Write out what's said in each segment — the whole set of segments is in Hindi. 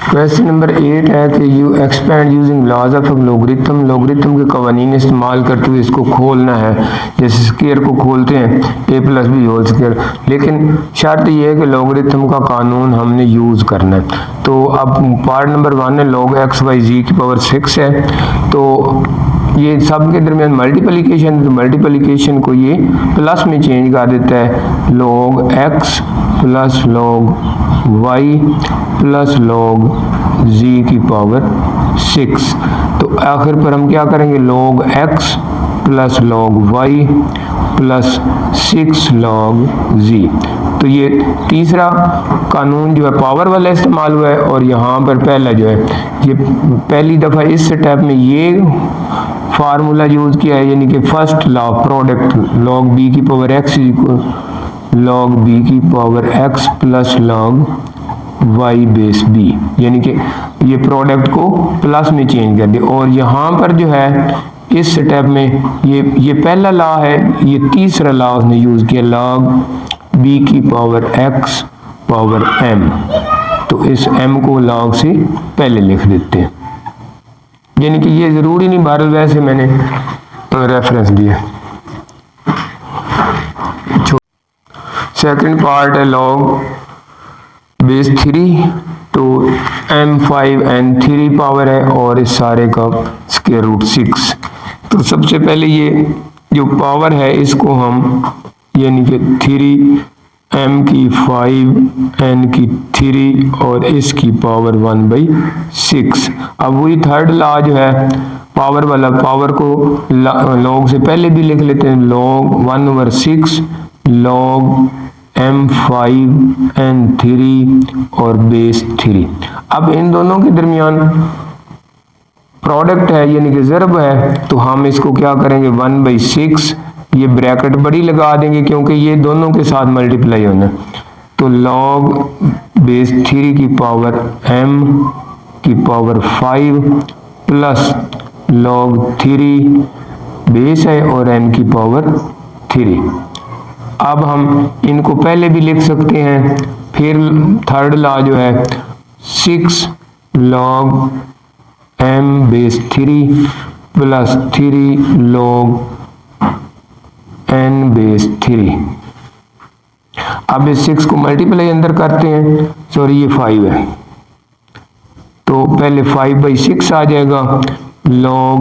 क्वेश्चन नंबर 8 है कि you expand using laws of logarithm. Logarithm के कवानीन इस्तेमाल करते हुए इसको खोलना है, जैसे स्क्वायर को खोलते हैं a plus B whole square, लेकिन शर्त ये है कि लॉगरिथम का कानून हमने यूज़ करना है। तो अब पार्ट नंबर 1 है log x बाई जी की पावर 6 है, तो ये सब के दरमियान मल्टीप्लिकेशन, तो मल्टीप्लिकेशन को ये प्लस में चेंज कर देता है, log x plus log y plus log z की पावर 6। तो आखिर पर हम क्या करेंगे, log x plus log y plus 6 log z। तो ये तीसरा कानून जो है पावर वाला इस्तेमाल हुआ है, और यहाँ पर पहला जो है ये पहली दफ़ा इस स्टेप में ये फार्मूला यूज़ किया है, यानी कि first law product log b की power x equal log b की power x plus log y base b, यानी कि ये प्रोडक्ट को प्लस में चेंज कर दिया। और यहाँ पर जो है इस स्टेप में ये पहला लॉ है, ये तीसरा लॉ उसने यूज़ किया log b की पावर x पावर m। तो इस m को log से पहले लिख देते हैं, यानी कि ये ज़रूरी नहीं, बहरहाल वैसे मैंने रेफरेंस दिया। सेकंड पार्ट है log बेस 3, तो m5 n3 पावर है और इस सारे का स्क्वायर रूट 6। तो सबसे पहले ये जो पावर है इसको हम यानी कि 3 m की 5 n की 3 और इसकी पावर 1/6। अब वही थर्ड लॉ जो है पावर वाला, पावर को log से पहले भी लिख लेते हैं, log 1/6 log m5 n3 और बेस 3। अब इन दोनों के दरमियान प्रोडक्ट है यानी कि ज़रब है, तो हम इसको क्या करेंगे 1/6, ये ब्रैकेट बड़ी लगा देंगे क्योंकि ये दोनों के साथ मल्टीप्लाई होना है। तो log बेस 3 की पावर m की पावर 5 प्लस log 3 बेस है और n की पावर 3। अब हम इनको पहले भी लिख सकते हैं, फिर थर्ड लॉ जो है 6 log m base 3 plus 3 log n base 3। अब इस 6 को मल्टीप्लाई अंदर करते हैं, सॉरी ये 5 है, तो पहले 5/6 आ जाएगा log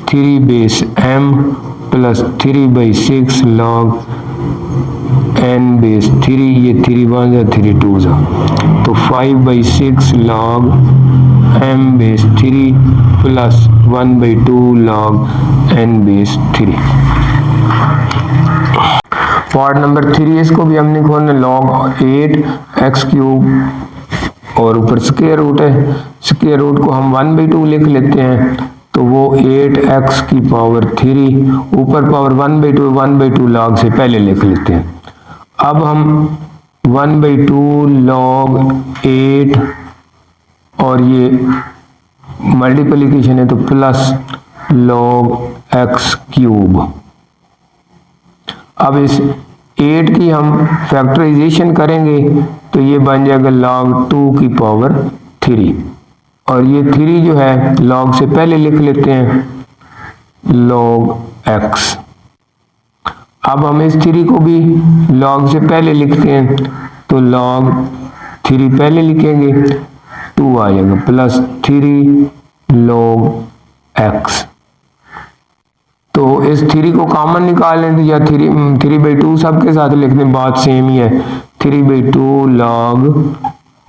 3 base m plus 3/6 log n base 3, ये 3 1 या 3 2 जा, तो 5/6 log m base 3 plus 1/2 log n base 3। Part number 3 इसको भी हमने खोलना, log 8 x क्यूब और ऊपर स्क्वायर रूट है, स्क्वायर रूट को हम 1/2 लिख लेते हैं, तो वो 8x की पावर 3 ऊपर पावर 1/2 log से पहले लिख लेते हैं। अब हम 1/2 log 8 और ये मल्टीप्लिकेशन है तो प्लस log x क्यूब। अब इस 8 की हम फैक्टराइजेशन करेंगे तो ये बन जाएगा log 2 की पावर 3, और ये 3 जो है log से पहले लिख लेते हैं log x। अब हम इस 3 को भी log से पहले लिखते हैं, तो log 3 पहले लिखेंगे, 2 आ जाएगा प्लस 3 log x। तो इस 3 को कॉमन निकाल लें या 3/2 सबके साथ लिख दें, बात सेम ही है, 3/2 log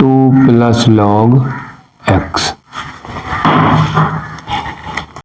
2 प्लस log x।